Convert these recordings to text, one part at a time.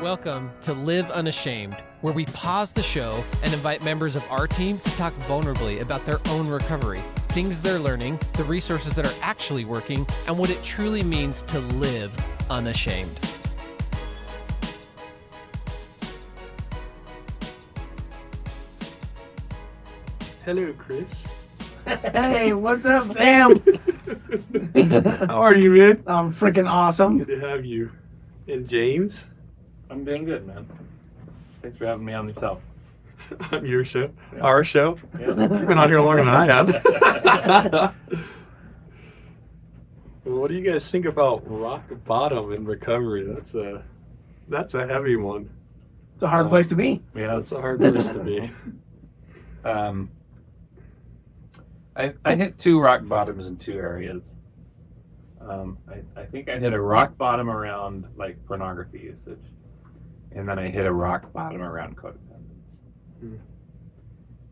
Welcome to Live Unashamed, where we pause the show and invite members of our team to talk vulnerably about their own recovery, things they're learning, the resources that are actually working, and what it truly means to live unashamed. Hello, Chris. Hey, what's up, Sam? How are you, man? I'm freaking awesome. Good to have you. And James, I'm doing good, man. Thanks for having me on the show. on your show, Yeah. our show. Yeah. You've been on here longer than I have. Well, what do you guys think about rock bottom in recovery? That's a heavy one. It's a hard place to be. Yeah, That's a hard place to be. I hit two rock bottoms in two areas. I think I hit a rock bottom around like pornography usage, and then I hit a rock bottom around codependence. Hmm.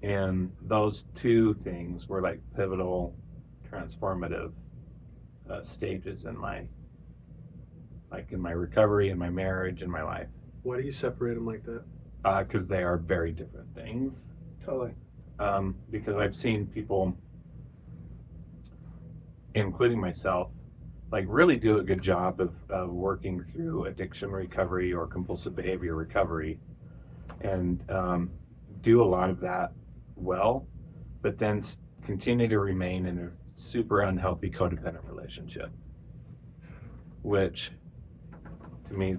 And those two things were like pivotal, transformative stages in my recovery, in my marriage, in my life, Why do you separate them like that? because they are very different things. Totally. Because I've seen people, including myself, like really do a good job of working through addiction recovery or compulsive behavior recovery, and do a lot of that well, but then continue to remain in a super unhealthy codependent relationship, which to me,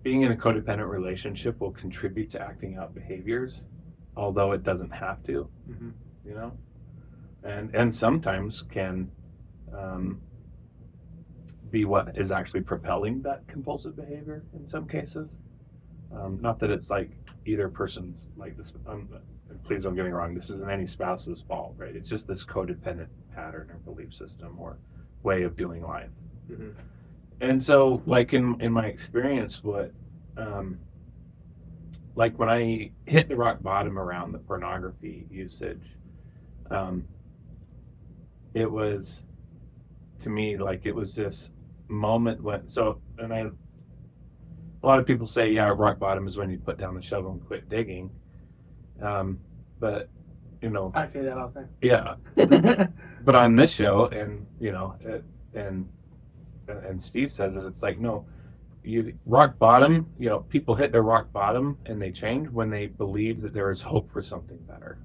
being in a codependent relationship will contribute to acting out behaviors, although it doesn't have to, Mm-hmm. you know, and sometimes can be what is actually propelling that compulsive behavior in some cases. Not that it's like either person's like this. Please don't get me wrong. This isn't any spouse's fault, right? It's just this codependent pattern or belief system or way of doing life. Mm-hmm. And so, like in my experience, what, like when I hit the rock bottom around the pornography usage, it was, to me, like it was this moment when, a lot of people say, yeah, rock bottom is when you put down the shovel and quit digging. But, you know, I say that all the time. yeah, but on this show, and, you know, and Steve says it, it's like, no, you rock bottom, you know, people hit their rock bottom and they change when they believe that there is hope for something better.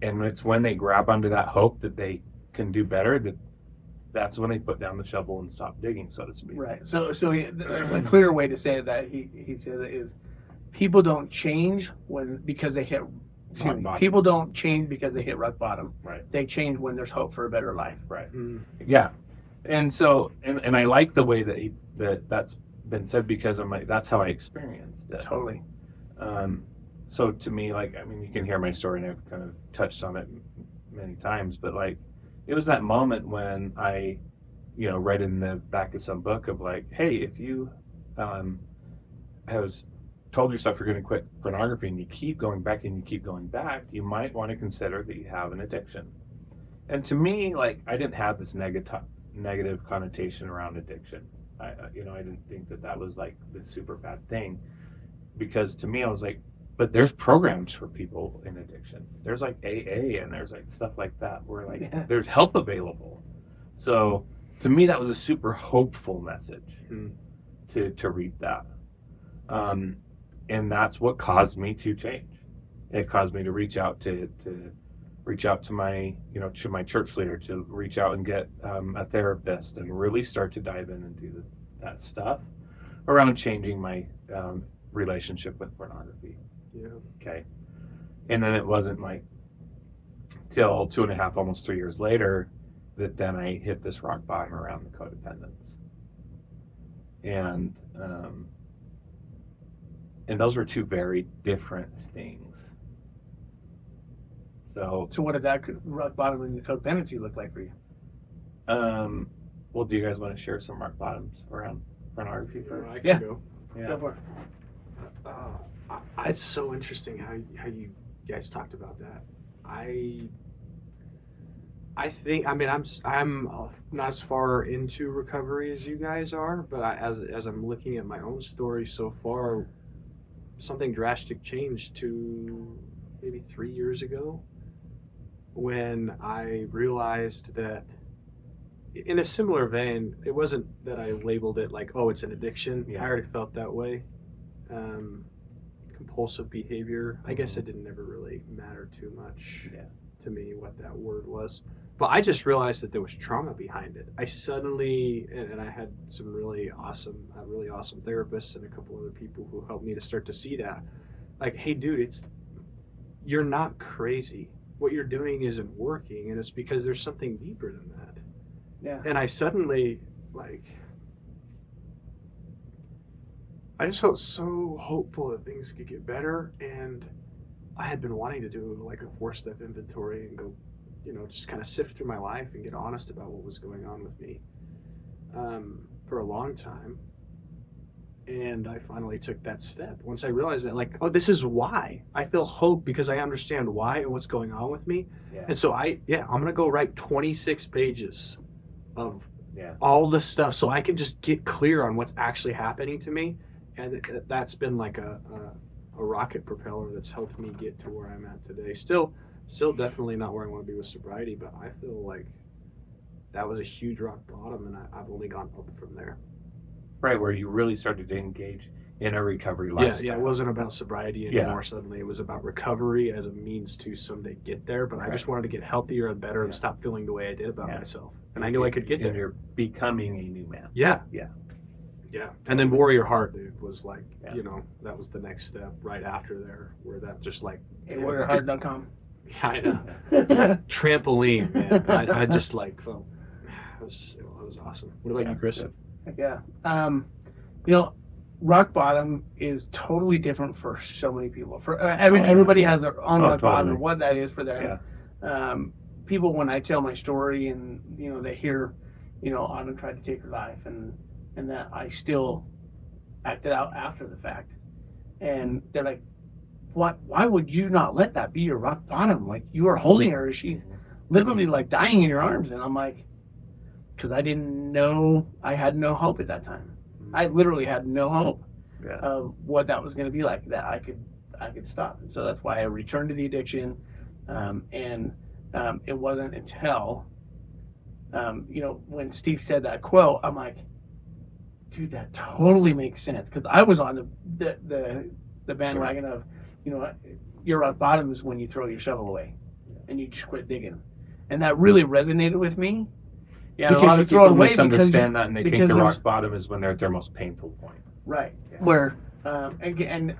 And it's when they grab onto that hope that they can do better, that's when they put down the shovel and stop digging, so to speak. Right. So a clear way to say that he said it is, people don't change because they hit. Rock bottom. People don't change because they hit rock bottom. Right. They change when there's hope for a better life. Right. Mm-hmm. Yeah. And so, and I like the way that's been said, because I'm like, that's how I experienced it. Totally. So to me, like, I mean, you can hear my story and I've kind of touched on it many times, but like, it was that moment when I, you know, read in the back of some book of like, hey, if you have told yourself you're going to quit pornography and you keep going back and you keep going back, you might want to consider that you have an addiction. And to me, like, I didn't have this negative connotation around addiction. I didn't think that was like this super bad thing, because to me, I was like, but there's programs for people in addiction. There's like AA and there's like stuff like that where like there's help available. So to me, that was a super hopeful message to read that. And that's what caused me to change. It caused me to reach out to my, you know, to my church leader, to reach out and get a therapist and really start to dive in and do that stuff around changing my relationship with pornography. Yeah. Okay. And then it wasn't like till 2.5, almost 3 years later that then I hit this rock bottom around the codependence. And those were two very different things. So what did that rock bottom in the codependency look like for you? well, do you guys want to share some rock bottoms around pornography first? I can Yeah. go. Yeah. Go for it. It's so interesting how you guys talked about that. I think, I mean, I'm not as far into recovery as you guys are, but as I'm looking at my own story so far, something drastic changed to maybe 3 years ago when I realized that, in a similar vein, it wasn't that I labeled it like, oh, it's an addiction. Yeah. I already felt that way. Compulsive behavior. I guess it didn't ever really matter too much to me what that word was. But I just realized that there was trauma behind it. I suddenly, and I had some really awesome therapists and a couple other people who helped me to start to see that. Like, hey, dude, you're not crazy. What you're doing isn't working, and it's because there's something deeper than that. Yeah. And I suddenly, I just felt so hopeful that things could get better, and I had been wanting to do like a 4-step inventory and go, just kind of sift through my life and get honest about what was going on with me for a long time. And I finally took that step once I realized that, like, oh, this is why I feel hope, because I understand why and what's going on with me. Yeah. And so I'm gonna go write 26 pages of Yeah. all the stuff so I can just get clear on what's actually happening to me. And that's been like a rocket propeller that's helped me get to where I'm at today. Still definitely not where I want to be with sobriety, but I feel like that was a huge rock bottom, and I've only gone up from there. Right, where you really started to engage in a recovery lifestyle. Yeah, it wasn't about sobriety anymore. Suddenly it was about recovery as a means to someday get there, but I just wanted to get healthier and better and stop feeling the way I did about myself. And I knew I could get there. And you're becoming a new man. Yeah. And then Warrior Heart, dude, was like, that was the next step right after there, where that just like... Hey, warriorheart.com. Yeah, I know. Trampoline, man. I just like felt... It was awesome. What about you, Chris? Yeah. Rock bottom is totally different for so many people. Everybody has their own rock bottom and what that is for them. Yeah. People, when I tell my story and, they hear, Autumn tried to take her life and that I still acted out after the fact. And they're like, why would you not let that be your rock bottom? Like, you are holding her. She's literally like dying in your arms. And I'm like, because I didn't know, I had no hope at that time. I literally had no hope of what that was going to be like, that I could stop. And so that's why I returned to the addiction. It wasn't until, when Steve said that quote, I'm like, dude, that totally makes sense. Because I was on the bandwagon of, your rock bottom is when you throw your shovel away and you just quit digging. And that really resonated with me. Yeah, because a lot of people misunderstand that, and they think the rock bottom is when they're at their most painful point. Right. Yeah. Where, and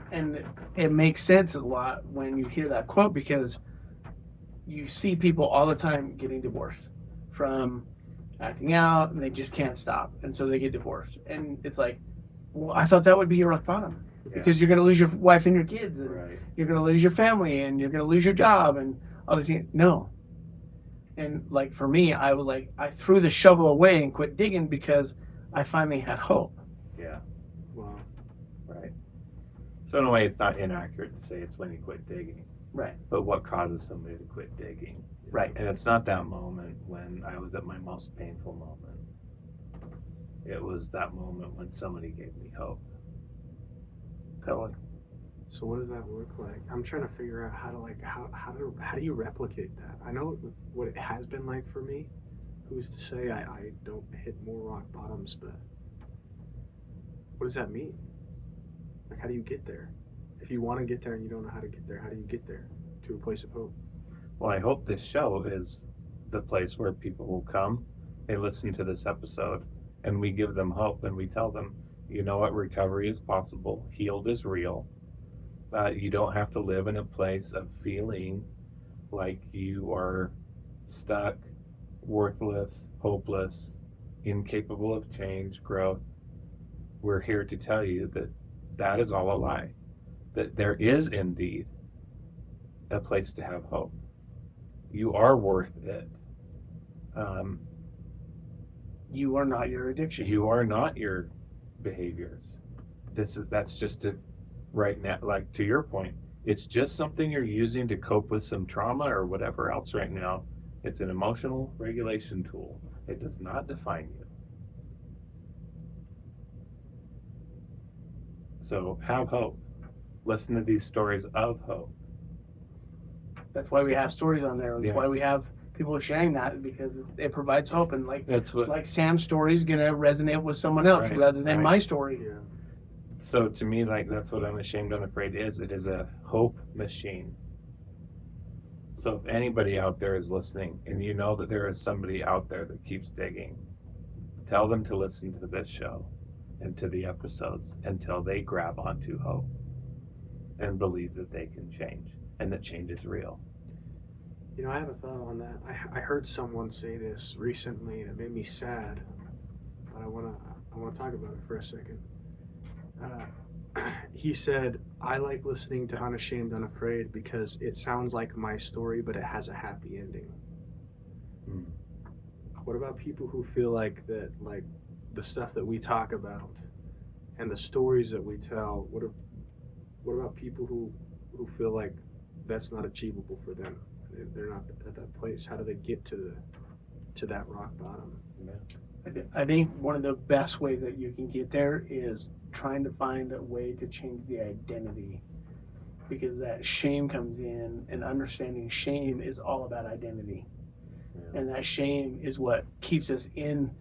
it makes sense a lot when you hear that quote, because you see people all the time getting divorced from acting out, and they just can't stop, and so they get divorced. And it's like, well, I thought that would be your rock bottom, because you're going to lose your wife and your kids, and you're going to lose your family, and you're going to lose your job, and all these things. No. And like for me, I was like, I threw the shovel away and quit digging because I finally had hope. Yeah. Wow. Right. So in a way, it's not inaccurate to say it's when you quit digging. Right. But what causes somebody to quit digging? Right. And it's not that moment when I was at my most painful moment. It was that moment when somebody gave me hope. Totally. So what does that look like? I'm trying to figure out how do you replicate that? I know what it has been like for me. Who's to say I don't hit more rock bottoms, but what does that mean? Like, how do you get there? If you want to get there and you don't know how to get there, how do you get there to a place of hope? Well, I hope this show is the place where people will come, they listen to this episode, and we give them hope, and we tell them, what, recovery is possible, healed is real. You don't have to live in a place of feeling like you are stuck, worthless, hopeless, incapable of change, growth. We're here to tell you that that is all a lie, that there is indeed a place to have hope. You are worth it. You are not your addiction. You are not your behaviors. That's just right now, like to your point, it's just something you're using to cope with some trauma or whatever else right now, It's an emotional regulation tool. It does not define you. So have hope. Listen to these stories of hope. That's why we have stories on there. That's Yeah. why we have people sharing that, because it provides hope. And That's what. like Sam's story is gonna resonate with someone else Right, rather than right. my story. Yeah. So to me, like, that's what Unashamed, Unafraid is. It is a hope machine. So if anybody out there is listening and you know that there is somebody out there that keeps digging, tell them to listen to this show and to the episodes until they grab onto hope and believe that they can change and that change is real. You know, I have a thought on that. I heard someone say this recently and it made me sad. But I wanna talk about it for a second. He said, I like listening to Unashamed, Unafraid because it sounds like my story, but it has a happy ending. Mm. What about people who feel like that, like the stuff that we talk about and the stories that we tell? What about people who feel like that's not achievable for them? They're not at that place. How do they get to that rock bottom? I think one of the best ways that you can get there is trying to find a way to change the identity, because that shame comes in, and understanding shame is all about identity. Yeah. And that shame is what keeps us in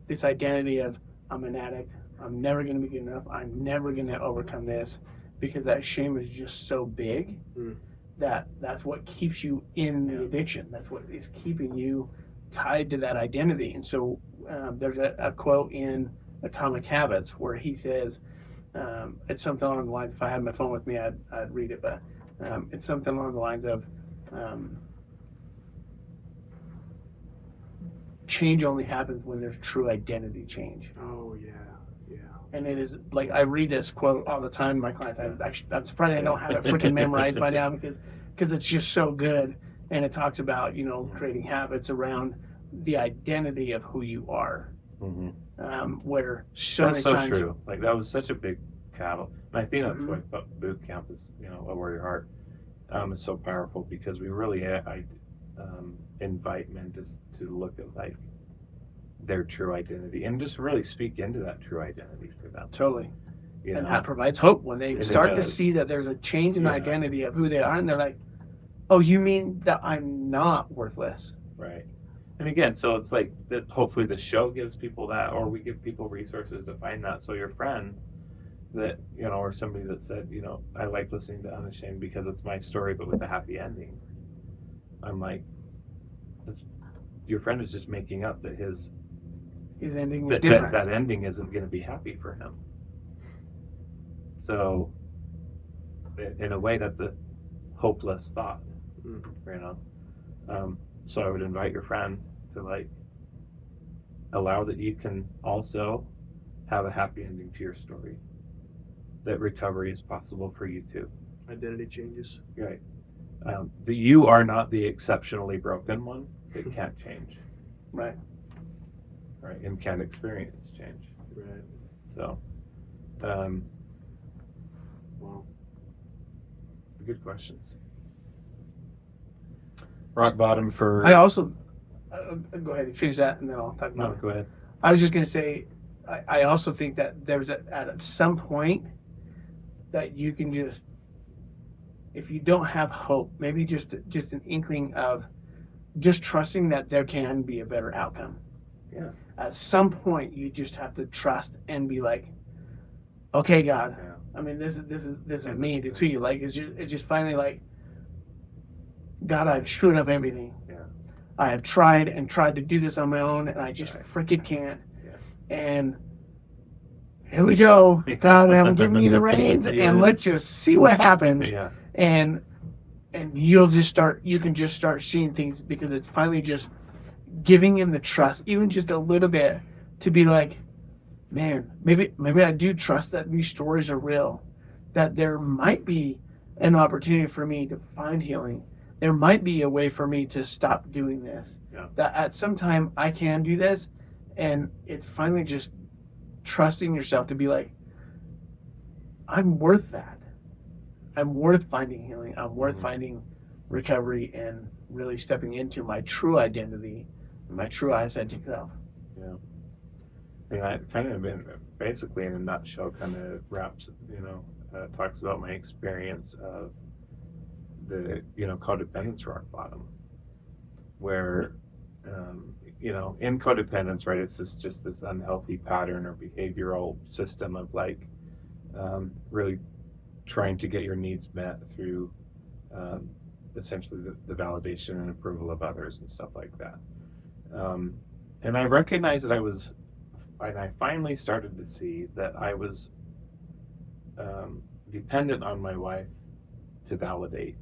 this identity of, I'm an addict, I'm never going to be good enough, I'm never going to overcome this, because that shame is just so big that's what keeps you in the addiction. That's what is keeping you tied to that identity. And so there's a quote in Atomic Habits where he says, it's something along the lines, if I had my phone with me, I'd read it, but it's something along the lines of, change only happens when there's true identity change. Oh, yeah. And it is, like, I read this quote all the time to my clients. I'm surprised I don't have it freaking memorized by now, because it's just so good. And it talks about, creating habits around the identity of who you are. Mm-hmm. Where that's so times, true. Like, that was such a big cattle. And I think that's why boot camp is, a warrior heart. It's so powerful, because we really invite men to look at, like, their true identity and just really speak into that true identity for them. Totally. And that provides hope when they start to see that there's a change in the identity of who they are, and they're like, oh, you mean that I'm not worthless? Right. And again, so it's like that. Hopefully the show gives people that, or we give people resources to find that. So your friend that, or somebody that said, I like listening to Unashamed because it's my story, but with a happy ending. I'm like, your friend is just making up that his ending is different. That ending isn't going to be happy for him. So, in a way, that's a hopeless thought, So I would invite your friend to, like, allow that you can also have a happy ending to your story. That recovery is possible for you too. Identity changes. Right. But you are not the exceptionally broken one that can't change. Right. Right. And can't experience change. Right. So, wow. Good questions. Rock bottom for. I also, go ahead and finish that, and then I'll talk about No, it. go ahead. I was just going to say, I also think that there's at some point that you can just, if you don't have hope, maybe just an inkling of just trusting that there can be a better outcome. Yeah. At some point, you just have to trust and be like, okay, God. Yeah. I mean, this is me to you. Like, it's just finally like, God, I've screwed up everything. Yeah. I have tried to do this on my own, and I just freaking can't. Yeah. And here we go. God, I'm giving you the reins, and let's just see what happens. Yeah. And you can just start seeing things, because it's finally just giving him the trust, even just a little bit, to be like, man, maybe I do trust that these stories are real, that there might be an opportunity for me to find healing. There might be a way for me to stop doing this. Yeah. That at some time I can do this, and it's finally just trusting yourself to be like, I'm worth that. I'm worth finding healing. I'm worth finding recovery and really stepping into my true identity, my true authentic self. Yeah. And I kind of been basically in a nutshell kind of wraps, talks about my experience of the, codependence rock bottom, where, in codependence, right, it's just this unhealthy pattern or behavioral system of like really trying to get your needs met through essentially the validation and approval of others and stuff like that. And I recognized that I finally started to see that I was dependent on my wife to validate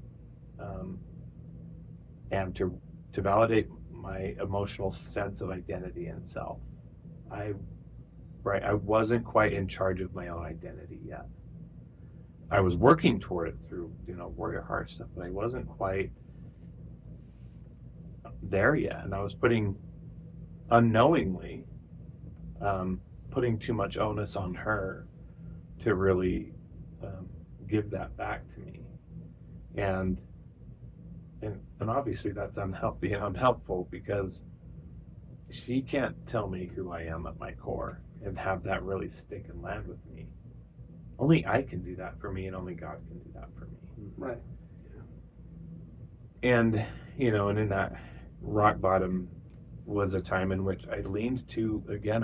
and to validate my emotional sense of identity and self. I wasn't quite in charge of my own identity yet. I was working toward it through, warrior heart stuff, but I wasn't quite there yet. And I was unknowingly putting too much onus on her to really give that back to me. And obviously that's unhealthy and unhelpful, because she can't tell me who I am at my core and have that really stick and land with me. Only I can do that for me, and only God can do that for me. Right. And, and in that rock bottom was a time in which I leaned to, again,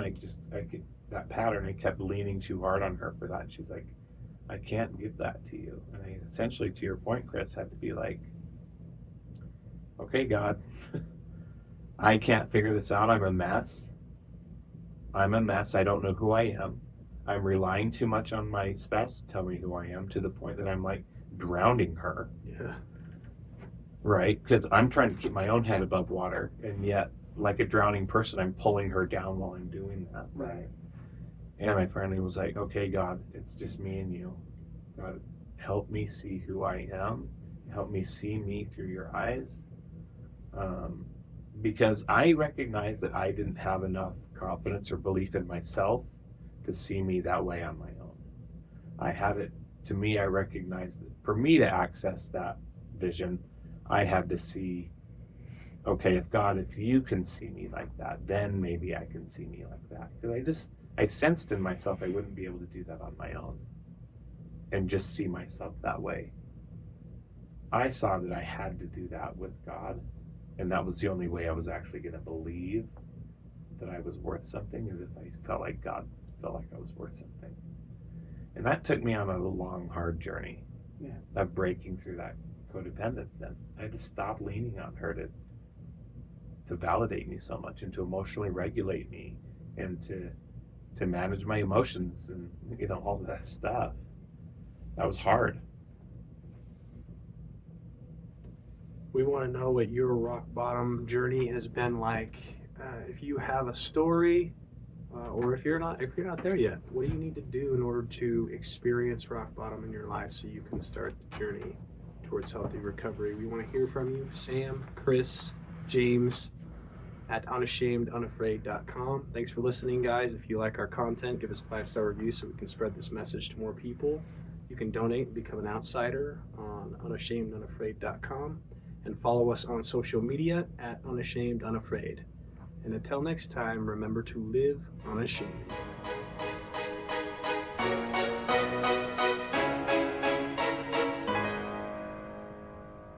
that pattern, I kept leaning too hard on her for that. And she's like, I can't give that to you. And I essentially, to your point, Chris, had to be like, okay, God, I can't figure this out. I'm a mess. I don't know who I am. I'm relying too much on my spouse to tell me who I am, to the point that I'm like drowning her. Yeah. Right? Because I'm trying to keep my own head above water, and yet, like a drowning person, I'm pulling her down while I'm doing that. Right. And I finally was like, okay, God, it's just me and you. God, help me see who I am. Help me see me through your eyes. Because I recognized that I didn't have enough confidence or belief in myself to see me that way on my own. I recognized that for me to access that vision, I had to see, okay, if you can see me like that, then maybe I can see me like that. Because I sensed in myself I wouldn't be able to do that on my own and just see myself that way. I saw that I had to do that with God, and that was the only way I was actually going to believe that I was worth something, is if I felt like God felt like I was worth something. And that took me on a long, hard journey of breaking through that codependence. Then I had to stop leaning on her to validate me so much, and to emotionally regulate me, and to manage my emotions, and all of that stuff. That was hard. We want to know what your rock bottom journey has been like. If you have a story, or if you're not there yet, what do you need to do in order to experience rock bottom in your life so you can start the journey towards healthy recovery? We want to hear from you. Sam, Chris, James at unashamedunafraid.com. Thanks for listening, guys. If you like our content, give us a 5-star review so we can spread this message to more people. You can donate and become an outsider on unashamedunafraid.com, and follow us on social media at unashamedunafraid. And until next time, remember to live unashamed.